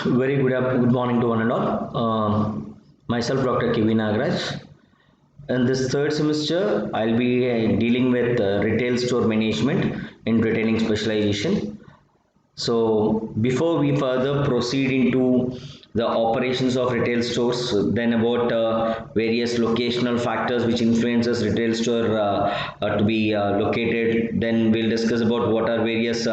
Good morning to one and all. Myself, Dr. Kivi Nagaraj. In this third semester, I'll be dealing with retail store management in retailing specialization. So before we further proceed into the operations of retail stores, then about various locational factors which influences retail store to be located. Then we'll discuss about what are various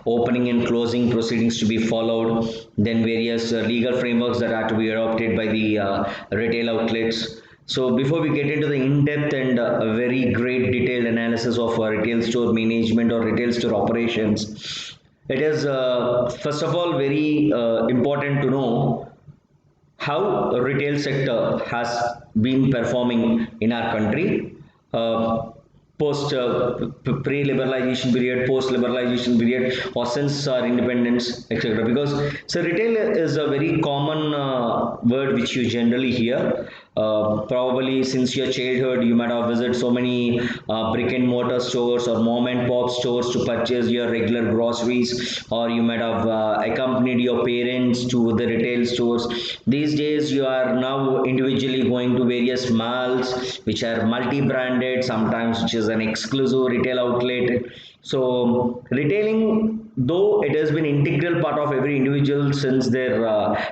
opening and closing proceedings to be followed. Then various legal frameworks that are to be adopted by the retail outlets. So before we get into the in-depth and a very great detailed analysis of retail store management or retail store operations, it is first of all very important to know how a retail sector has been performing in our country uh, post pre-liberalization period, post-liberalization period, or since our independence, etc. Because so retail is a very common word which you generally hear. Probably since your childhood, you might have visited so many brick and mortar stores or mom and pop stores to purchase your regular groceries, or you might have accompanied your parents to the retail stores. These days, you are now individually going to various malls which are multi-branded, sometimes which is an exclusive retail outlet. So retailing, though it has been integral part of every individual since their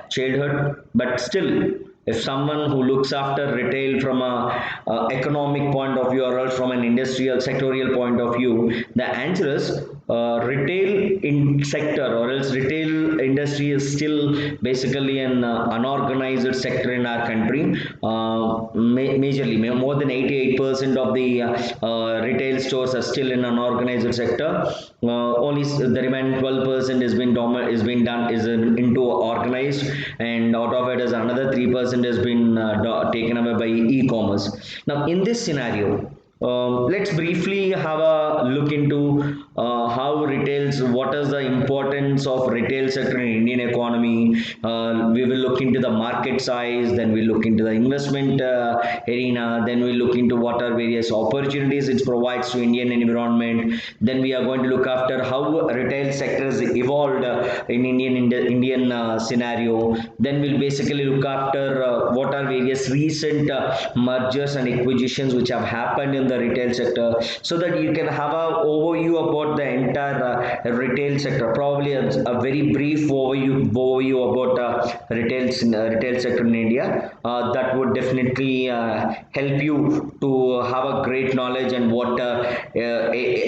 childhood, but still if someone who looks after retail from a economic point of view or else from an industrial sectorial point of view, the answer is retail in sector or else retail industry is still basically an unorganized sector in our country. Majorly more than 88% of the retail stores are still in unorganized sector. Only the remaining 12% is been done is into organized, and out of it is another 3% has been taken away by e-commerce. Now in this scenario, let's briefly have a look into how retails, what is the importance of retail sector in Indian economy. We will look into the market size, then we look into the investment arena, then we look into what are various opportunities it provides to Indian environment. Then we are going to look after how retail sectors evolved in Indian scenario. Then we'll basically look after what are various recent mergers and acquisitions which have happened in the retail sector, so that you can have a overview about the entire retail sector, probably a very brief overview about retail sector in India. That would definitely help you to have a great knowledge and what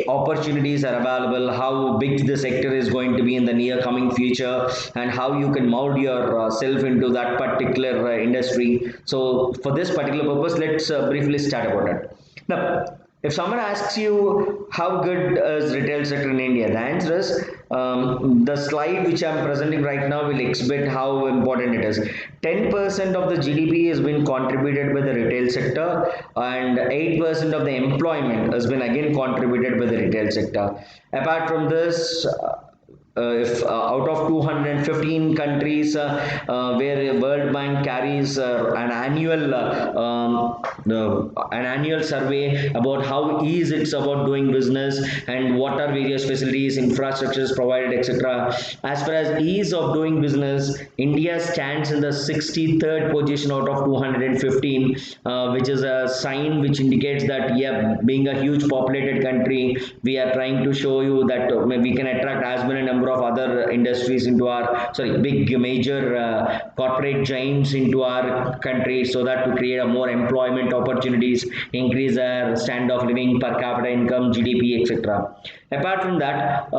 opportunities are available, how big the sector is going to be in the near coming future, and how you can mold yourself into that particular industry. So for this particular purpose, let's briefly start about it. Now, if someone asks you how good is retail sector in India, the answer is the slide which I'm presenting right now will exhibit how important it is. 10% of the GDP has been contributed by the retail sector, and 8% of the employment has been again contributed by the retail sector. Apart from this, if out of 215 countries where World Bank carries an annual survey about how easy it's about doing business and what are various facilities, infrastructures provided, etc. As far as ease of doing business, India stands in the 63rd position out of 215, which is a sign which indicates that, yeah, being a huge populated country, we are trying to show you that we can attract as many number of other industries into our, big major corporate giants into our country, so that to create a more employment opportunities, increase our standard of living, per capita income, GDP, etc. Apart from that,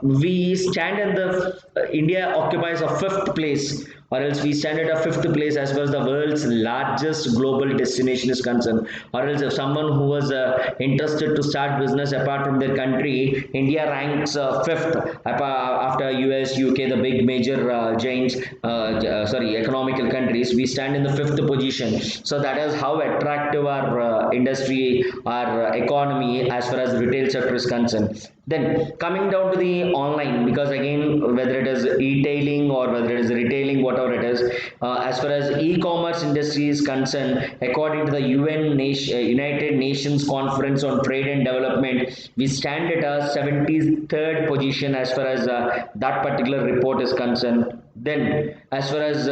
we stand in the India occupies a fifth place, or else we stand at a fifth place as far as the world's largest global destination is concerned. Or else if someone who was interested to start business apart from their country, India ranks fifth after US, UK, the big major giants, economical countries. We stand in the fifth position. So that is how attractive our industry, our economy as far as the retail sector is concerned. Then coming down to the online, because again, whether it is e-tailing or whether it is retailing, whatever it is, as far as e-commerce industry is concerned, according to the United Nations Conference on Trade and Development, we stand at a 73rd position as far as that particular report is concerned. Then, as far as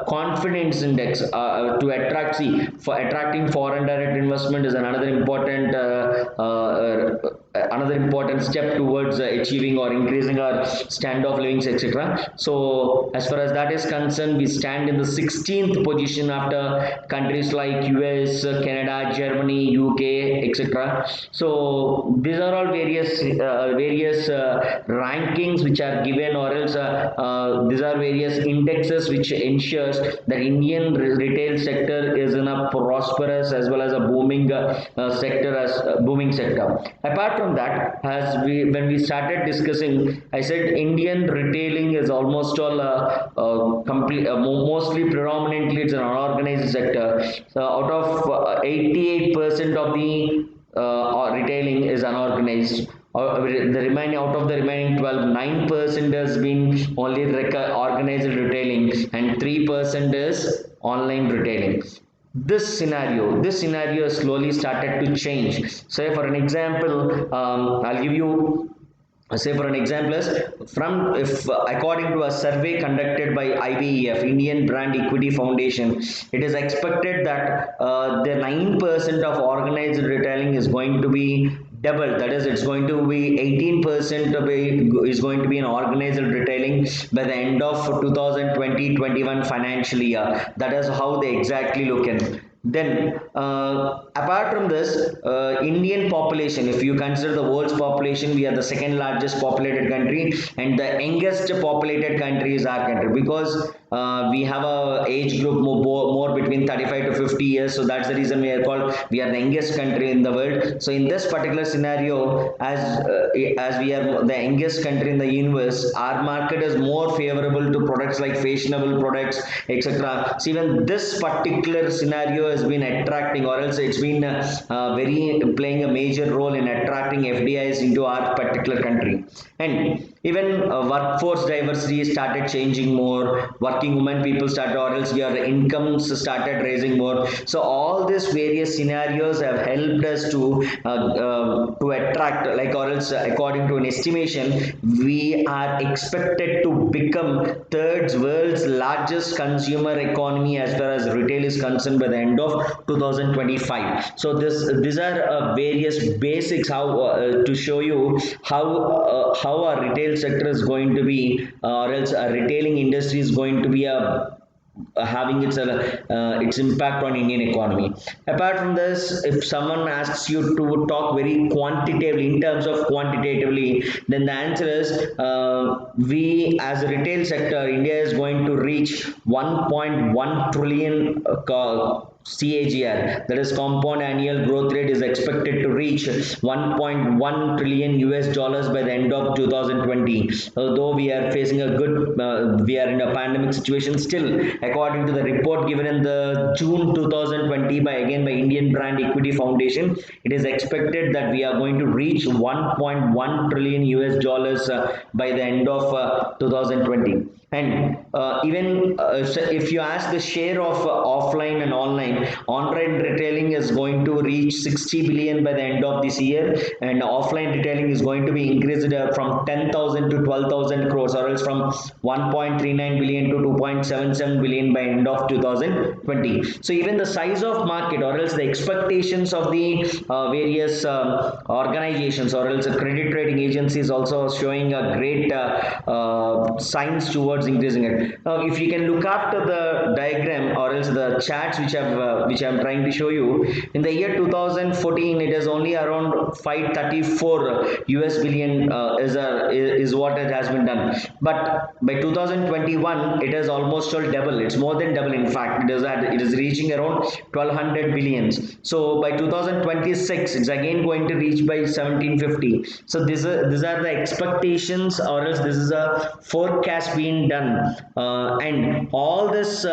confidence index to attract, see, for attracting foreign direct investment is another important step towards achieving or increasing our standard of living, etc. So, as far as that is concerned, we stand in the 16th position after countries like US, Canada, Germany, UK, etc. So, these are all various rankings which are given, or else these are various indexes which ensures that Indian retail sector is in a prosperous as well as a booming sector. Apart from that, as we when we started discussing, I said Indian retailing is almost all mostly predominantly it's an unorganized sector. So out of 88% of the retailing is unorganized. The remaining out of the remaining 12, 9% has been only organized retailing, and 3% is online retailing. This scenario has slowly started to change. Say for an example, I'll give you say for an example is from if according to a survey conducted by IBEF, Indian Brand Equity Foundation, it is expected that the 9% of organized retailing is going to be double. That is, it's going to be 18% is going to be an organized retailing by the end of 2020-21 financial year. That is how they exactly look in. Then, apart from this, Indian population, if you consider the world's population, we are the second largest populated country, and the youngest populated country is our country, because we have a age group more between 35 to 50 years. So that's the reason we are the youngest country in the world. So in this particular scenario, as we are the youngest country in the universe, our market is more favorable to products like fashionable products, etc. So even this particular scenario has been attracting, or else it's been very playing a major role in attracting FDIs into our particular country. And even workforce diversity started changing more. Working women people started, or else your incomes started raising more. So all these various scenarios have helped us to attract, like, or else according to an estimation, we are expected to become third world's largest consumer economy as far as retail is concerned by the end of 2025. So these are various basics how to show you how our retail sector is going to be, or else a retailing industry is going to be having its impact on Indian economy. Apart from this, if someone asks you to talk very quantitatively, in terms of quantitatively, then the answer is we as a retail sector, India is going to reach 1.1 trillion CAGR, that is compound annual growth rate, is expected to reach 1.1 trillion US dollars by the end of 2020. Although we are facing we are in a pandemic situation, still, according to the report given in the June 2020 by Indian Brand Equity Foundation, it is expected that we are going to reach 1.1 trillion US dollars by the end of 2020. And even if you ask the share of offline and online retailing is going to reach 60 billion by the end of this year, and offline retailing is going to be increased from 10,000 to 12,000 crores, or else from 1.39 billion to 2.77 billion by end of 2020. So even the size of market, or else the expectations of the various organizations, or else credit rating agencies, also showing a great signs towards increasing it. Now, if you can look after the diagram, or else the charts which I'm trying to show you, in the year 2014, it is only around 534 US billion is what it has been done. But by 2021, it is almost all double. It's more than double. In fact, it is reaching around 1200 billions. So by 2026, it's again going to reach by 1750. So these are the expectations, or else this is a forecast being been done, and all this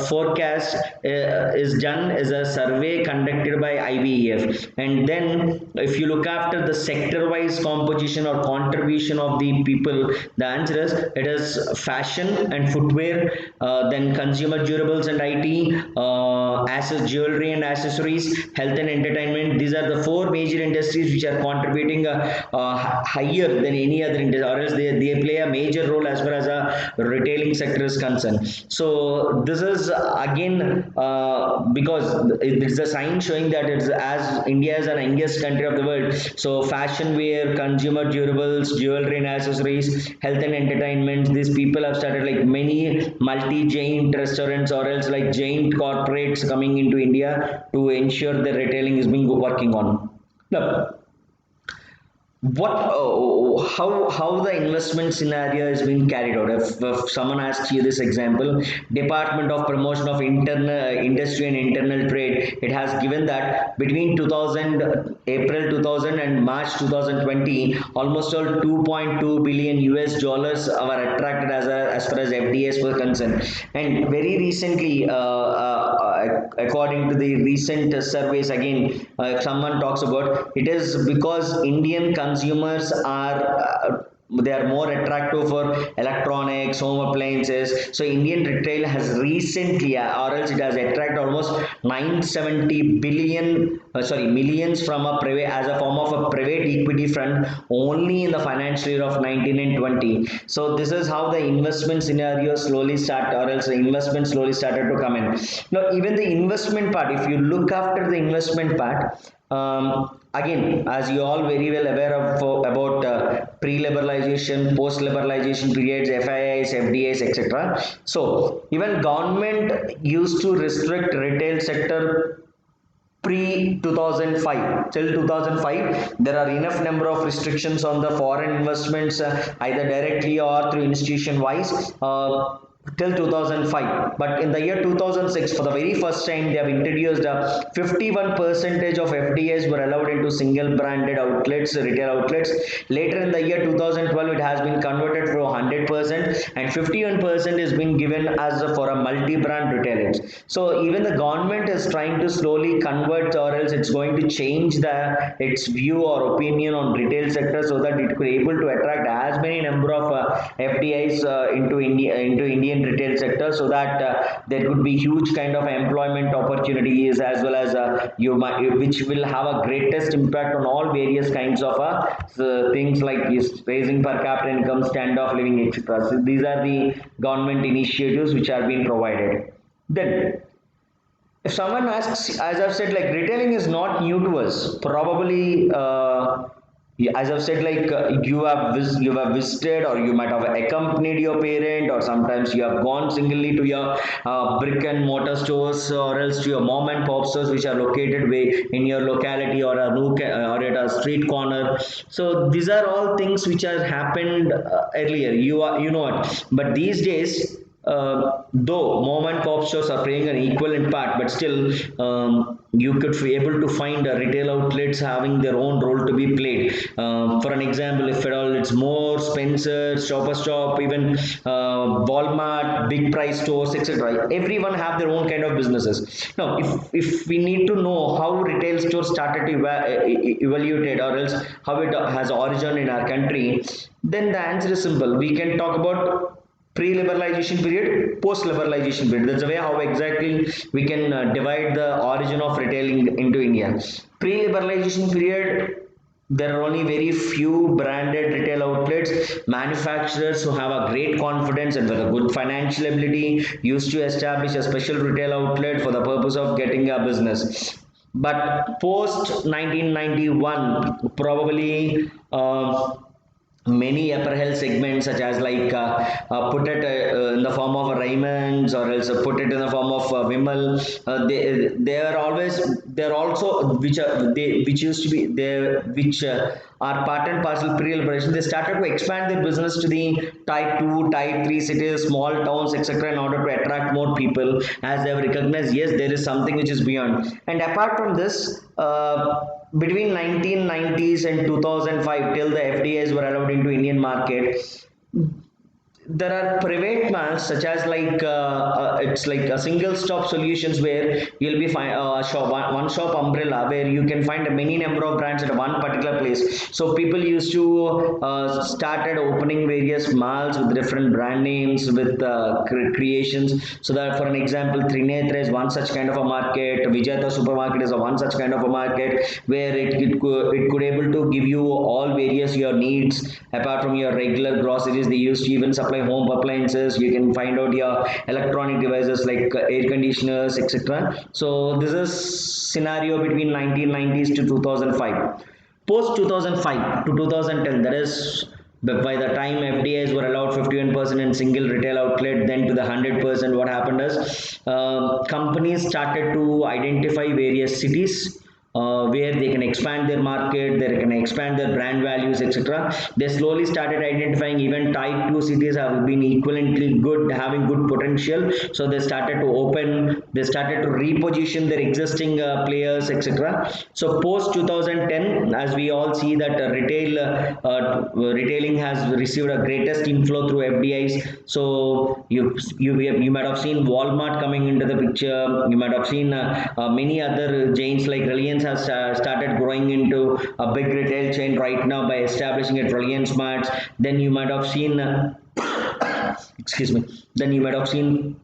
forecast is done as a survey conducted by IBEF. And then if you look after the sector wise composition or contribution of the people, the answer is it is fashion and footwear, then consumer durables and IT, jewelry and accessories, health and entertainment. These are the four major industries which are contributing higher than any other industry, or else they play a major role as far as a retailing sector is concerned. So this is again because it's a sign showing that it's as India is the youngest country of the world. So fashion wear, consumer durables, jewelry and accessories, health and entertainment. These people have started like many multi-giant restaurants or else like giant corporates coming into India to ensure the retailing is being working on. Now, what how the investment scenario is being carried out? If someone asks you this example, Department of Promotion of Internal Industry and Internal Trade, it has given that between 2000 April 2000 and March 2020, almost all 2.2 billion US dollars are attracted as far as FDIs were concerned. And very recently, according to the recent surveys, again, if someone talks about it, is because Indian consumers are they are more attractive for electronics, home appliances. So Indian retail has recently, or else it has attracted almost 970 billion, millions from a private as a form of a private equity fund only in the financial year of 19 and 20. So this is how the investment scenario slowly start, or else the investment slowly started to come in. Now even the investment part, if you look after the investment part, again, as you all very well aware of about pre-liberalization, post-liberalization periods, FIIs, FDIs, etc. So even government used to restrict retail sector pre 2005. Till 2005 there are enough number of restrictions on the foreign investments, either directly or through institution wise, till 2005. But in the year 2006, for the very first time, they have introduced a 51 percentage of FDIs were allowed into single branded outlets, retail outlets. Later in the year 2012, it has been converted to 100%, and 51% is being given as for a multi-brand retailers. So even the government is trying to slowly convert, or else it's going to change its view or opinion on retail sector, so that it could able to attract as many number of FDIs into Indian retail sector, so that there could be huge kind of employment opportunities, as well as which will have a greatest impact on all various kinds of things like raising per capita income, standard of living, etc. So these are the government initiatives which are being provided. Then if someone asks, as I've said, like retailing is not new to us. Probably, yeah, as I've said, like you have visited, or you might have accompanied your parent, or sometimes you have gone singly to your brick and mortar stores, or else to your mom and pop stores, which are located in your locality, or a nook, or at a street corner. So these are all things which have happened earlier. You know it, but these days, though mom and pop stores are playing an equivalent part, but still you could be able to find retail outlets having their own role to be played. For an example, if at all it's more Spencer, Shopper Stop, even Walmart, big price stores, etc. Everyone have their own kind of businesses. Now, if we need to know how retail stores started to evaluated, or else how it has origin in our country, then the answer is simple. We can talk about pre-liberalization period, post-liberalization period. That's the way how exactly we can divide the origin of retailing into India. Pre-liberalization period, there are only very few branded retail outlets. Manufacturers who have a great confidence and with a good financial ability used to establish a special retail outlet for the purpose of getting a business. But post 1991, probably many apparel segments, such as like put it in the form of Raymond's, or else put it in the form of Vimal, they are always, they're also which used to be there, which are part and parcel pre-liberation. They started to expand their business to the type 2, type 3 cities, small towns, etc., in order to attract more people, as they have recognized, yes, there is something which is beyond. And apart from this, between 1990s and 2005, till the FDIs were allowed into Indian market, there are private malls such as like it's like a single stop solutions where you'll be find shop one shop umbrella where you can find a many number of brands at one particular place. So people used to started opening various malls with different brand names with creations. So that for an example, Trinetra is one such kind of a market, Vijayata supermarket is a one such kind of a market where it could able to give you all various your needs apart from your regular groceries. They used to even supply home appliances. You can find out your electronic devices like air conditioners, etc. So this is scenario between 1990s to 2005. Post 2005 to 2010, that is by the time FDIs were allowed 51% in single retail outlet, then to the 100%, what happened is companies started to identify various cities where they can expand their market, they can expand their brand values, etc. They slowly started identifying even type 2 cities have been equivalently good, having good potential. So they started to open, they started to reposition their existing players, etc. So post 2010, as we all see that retailing has received a greatest inflow through FDIs. So you might have seen Walmart coming into the picture. You might have seen many other chains like Reliance has started growing into a big retail chain right now by establishing at Reliance Marts. Then you might have seen excuse me. Then you might have seen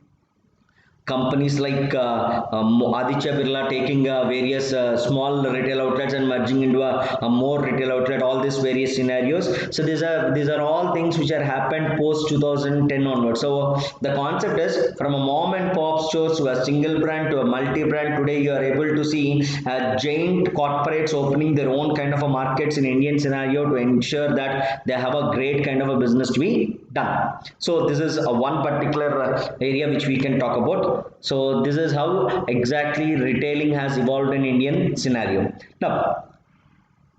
companies like Aditya Birla taking various small retail outlets and merging into a more retail outlet, all these various scenarios. So these are all things which are happened post 2010 onwards. So the concept is from a mom and pop stores to a single brand to a multi brand. Today you are able to see giant corporates opening their own kind of a markets in Indian scenario to ensure that they have a great kind of a business to be done. So this is one particular area which we can talk about. So this is how exactly retailing has evolved in Indian scenario. Now,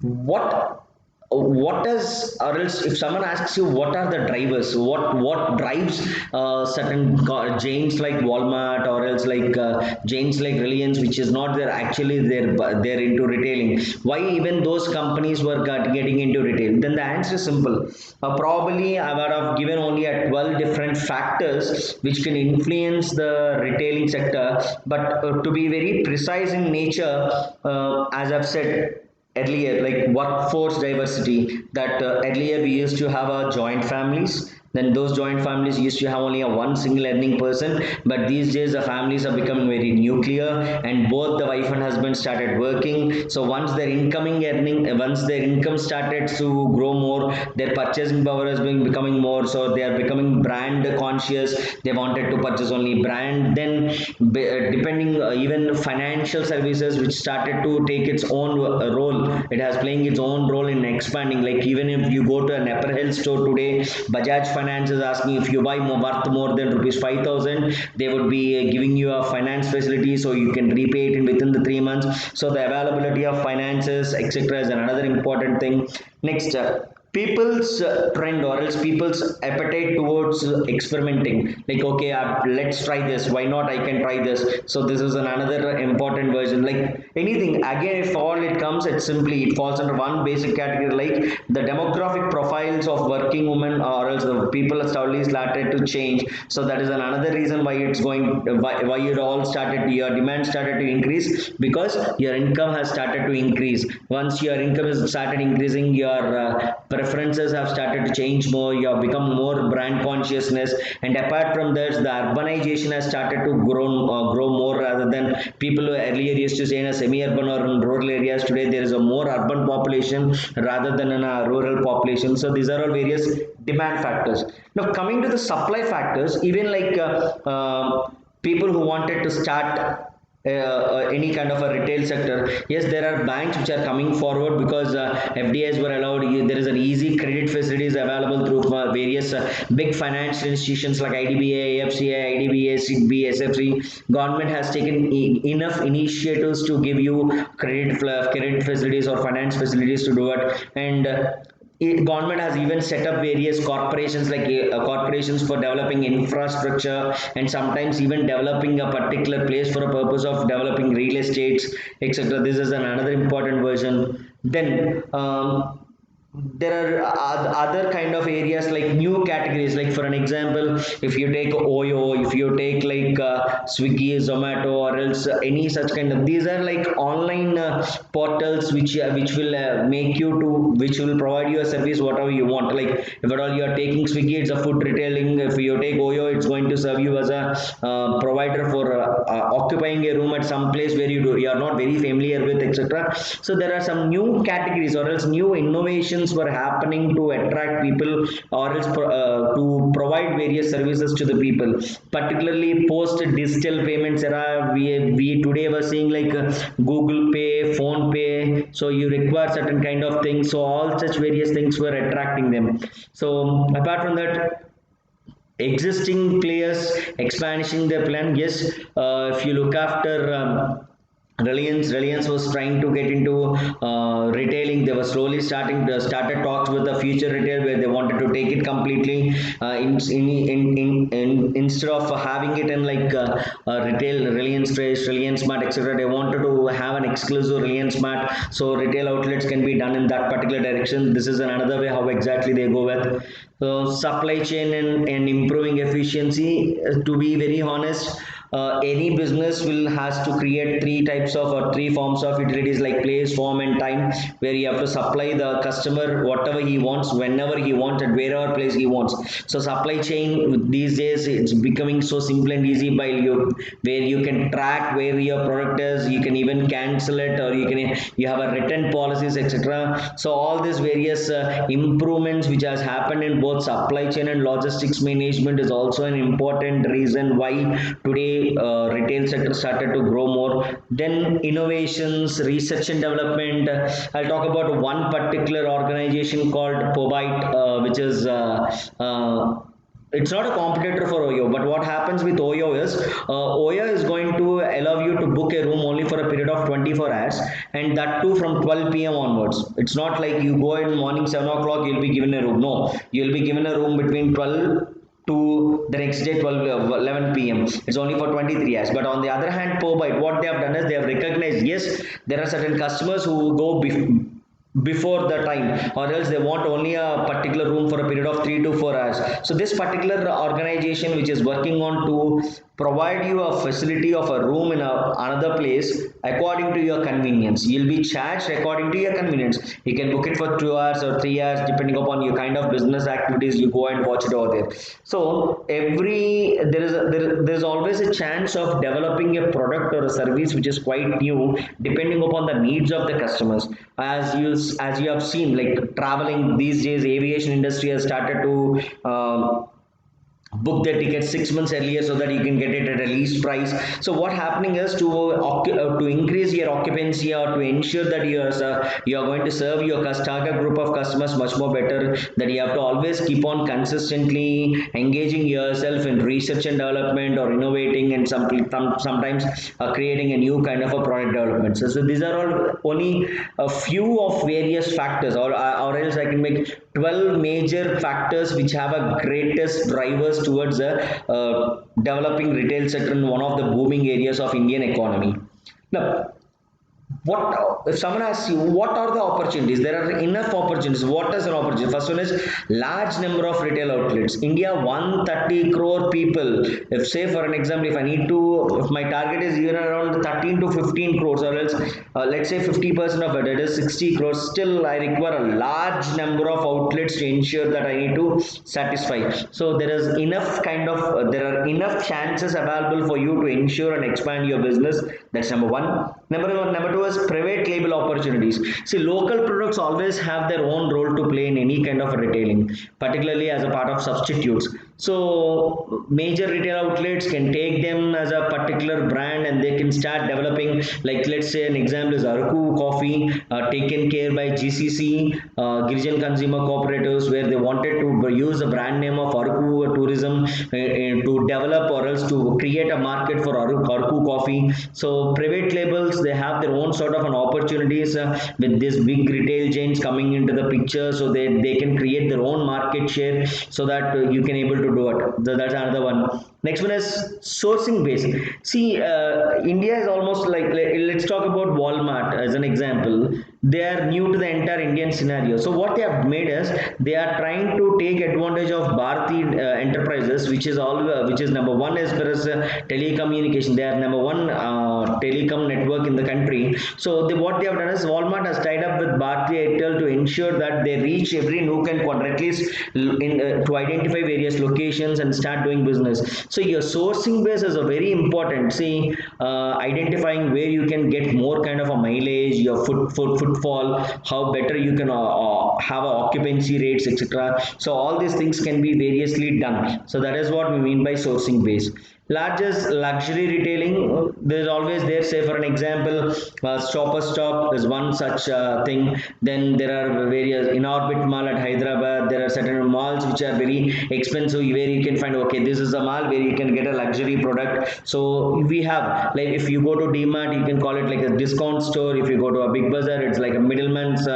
what is, or else if someone asks you what are the drivers, what drives certain chains like Walmart or else like chains like Reliance, which is not there actually they're into retailing, why even those companies were getting into retail, then the answer is simple. Probably I would have given only a 12 different factors which can influence the retailing sector, but to be very precise in nature, as I've said earlier, like workforce diversity, that earlier we used to have a joint families, then those joint families used to have only a one single earning person, but these days the families are becoming very nuclear and both the wife and husband started working. So once their income started to grow more, their purchasing power has been becoming more, so they are becoming brand conscious. They wanted to purchase only brand. Then depending even financial services which started to take its own role, it has playing its own role in expanding. Like even if you go to an apparel store today, Bajaj Finance is asking if you buy more, worth more than rupees 5,000, they would be giving you a finance facility so you can repay it in within the 3 months. So the availability of finances, etc., is another important thing. Next, people's trend or else people's appetite towards experimenting, like okay, let's try this, why not, I can try this. So this is another important version. Like anything, again, if all it comes, it falls under one basic category, like the demographic profiles of working women or else the people are slowly started to change. So that is another reason why it's going, why it all started, your demand started to increase, because your income has started to increase. Once your income has started increasing, your preferences have started to change more, you have become more brand consciousness. And apart from that, the urbanization has started to grow more, rather than people who earlier used to stay in a semi-urban or in rural areas. Today there is a more urban population rather than in a rural population. So these are all various demand factors. Now coming to the supply factors, even like people who wanted to start any kind of a retail sector, yes, there are banks which are coming forward because FDIs were allowed. There is an easy credit facilities available through various big financial institutions like IDBA, AFCA, IDBA, SIDBI, SFC. Government has taken enough initiatives to give you credit facilities or finance facilities to do it. And government has even set up various corporations like corporations for developing infrastructure, and sometimes even developing a particular place for a purpose of developing real estates, etc. This is another important version. Then there are other kind of areas like new categories, like for an example, if you take Oyo, if you take like Swiggy, Zomato, or else any such kind of, these are like online portals which will make you to, which will provide you a service whatever you want. Like if at all you are taking Swiggy, it's a food retailing. If you take Oyo, it's going to serve you as a provider for occupying a room at some place where you are not very familiar with, etc. So there are some new categories or else new innovations were happening to attract people, or else to provide various services to the people, particularly post digital payments era. We today were seeing like Google Pay, Phone Pay, so you require certain kind of things, so all such various things were attracting them. So apart from that, existing players expanding their plan, yes. If you look after Reliance was trying to get into retailing. They were slowly started talks with the future retail where they wanted to take it completely. Instead of having it in like retail, Reliance Fresh, Reliance Mart, etc. They wanted to have an exclusive Reliance Mart, so retail outlets can be done in that particular direction. This is another way how exactly they go with. So supply chain and improving efficiency. To be very honest, any business will has to create three types of or three forms of utilities, like place, form, and time, where you have to supply the customer whatever he wants, whenever he wants, at wherever place he wants. So supply chain these days, it's becoming so simple and easy by you, where you can track where your product is, you can even cancel it, or you have a written policies, etc. So all these various improvements which has happened in both supply chain and logistics management is also an important reason why today retail sector started to grow more. Then innovations, research and development. I'll talk about one particular organization called Pobite, which is it's not a competitor for Oyo, but what happens with Oyo is Oyo is going to allow you to book a room only for a period of 24 hours, and that too from 12 p.m. onwards. It's not like you go in morning 7 o'clock, you'll be given a room. No, you'll be given a room between 12 to the next day 12 11 p.m. It's only for 23 hours. But on the other hand, Pobite, what they have done is they have recognized, yes, there are certain customers who go before the time, or else they want only a particular room for a period of 3 to 4 hours. So this particular organization which is working on to provide you a facility of a room in another place according to your convenience. You'll be charged according to your convenience. You can book it for 2 hours or 3 hours depending upon your kind of business activities. You go and watch it over there. So there is always a chance of developing a product or a service which is quite new depending upon the needs of the customers. As you have seen, like traveling these days, aviation industry has started to book their tickets 6 months earlier so that you can get it at a least price. So what happening is to increase your occupancy, or to ensure that you are going to serve your target group of customers much more better, that you have to always keep on consistently engaging yourself in research and development, or innovating, and sometimes creating a new kind of a product development. So these are all only a few of various factors, or else I can make 12 major factors which have a greatest drivers towards the developing retail sector in one of the booming areas of Indian economy. Now, what if someone asks you what are the opportunities? There are enough opportunities. What is an opportunity? First one is large number of retail outlets. India 130 crore people. If say for an example, if my target is even around 13 to 15 crores, or else let's say 50% of it is 60 crores, still I require a large number of outlets to ensure that I need to satisfy. So there are enough chances available for you to ensure and expand your business. That's number one. Number two is private label opportunities. See, local products always have their own role to play in any kind of retailing, particularly as a part of substitutes. So major retail outlets can take them as a particular brand, and they can start developing, like let's say an example is Araku coffee, taken care by GCC, Girijan Consumer Cooperatives, where they wanted to use the brand name of Araku tourism to develop, or else to create a market for Araku coffee. So private labels, they have their own sort of an opportunities with these big retail chains coming into the picture, so they can create their own market share, so that you can able to do it. That's another one. Next one is sourcing base. See, India is almost like, let's talk about Walmart as an example. they are new to the entire Indian scenario. So what they have made is they are trying to take advantage of Bharati enterprises, which is which is number one as far as telecommunication. They are number one telecom network in the country. So what they have done is Walmart has tied up with Bharti Airtel to ensure that they reach every nook and corner, at least to identify various locations and start doing business. So your sourcing base is a very important. See, identifying where you can get more kind of a mileage, your footfall, how better you can have a occupancy rates, etc. So all these things can be variously done. So that is what we mean by sourcing base. Largest luxury retailing, there's always there. Say for an example, Shopper Stop is one such thing. Then there are various in Orbit Mall at Hyderabad. There are certain malls which are very expensive, where you can find, okay, this is a mall where you can get a luxury product. So we have, like, if you go to DMart, you can call it like a discount store. If you go to a big bazaar, it's like a middleman's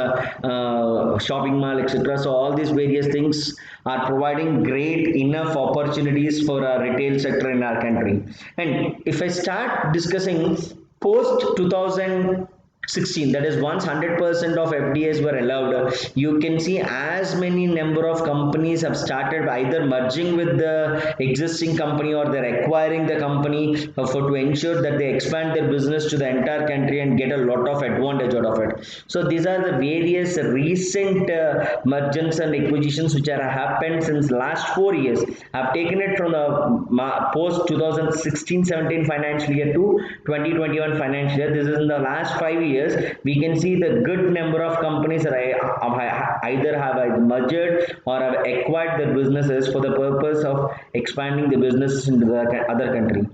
shopping mall, etc. So all these various things are providing great enough opportunities for our retail sector in our country. And if I start discussing post 2016, that is once 100% of FDIs were allowed, you can see as many number of companies have started either merging with the existing company or they're acquiring the company for to ensure that they expand their business to the entire country and get a lot of advantage out of it. So these are the various recent mergers and acquisitions which are happened since last 4 years. I've taken it from the post 2016-17 financial year to 2021 financial year. This is in the last 5 years. We can see the good number of companies that either have merged or have acquired their businesses for the purpose of expanding the businesses into the other country.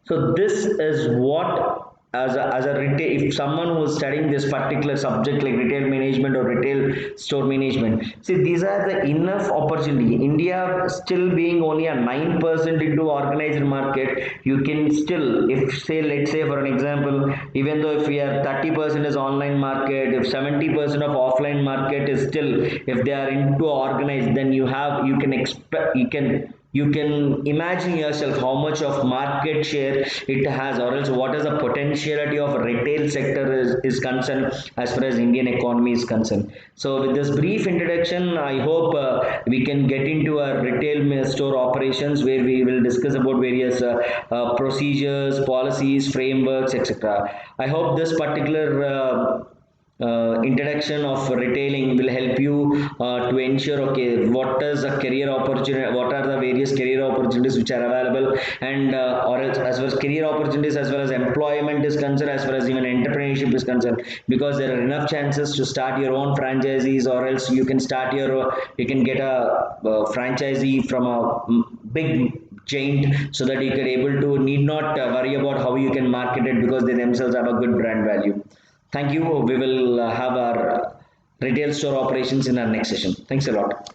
So this is what, as a retail, if someone who is studying this particular subject like retail management or retail store management, see, these are the enough opportunity. India still being only a 9% into organized market, you can still, if say, let's say for an example, even though if we are 30% is online market, if 70% of offline market is still, if they are into organized, then you can expect, you can imagine yourself how much of market share it has, or else what is the potentiality of retail sector is concerned as far as Indian economy is concerned. So with this brief introduction, I hope we can get into our retail store operations, where we will discuss about various procedures, policies, frameworks, etc. I hope this particular introduction of retailing will help you to ensure, okay, what is a career opportunity, what are the various career opportunities which are available, and or as far as career opportunities, as well as employment is concerned, as far as even entrepreneurship is concerned, because there are enough chances to start your own franchisees, or else you can start your, you can get a franchisee from a big chain, so that you can able to need not worry about how you can market it, because they themselves have a good brand value. Thank you. We will have our retail store operations in our next session. Thanks a lot.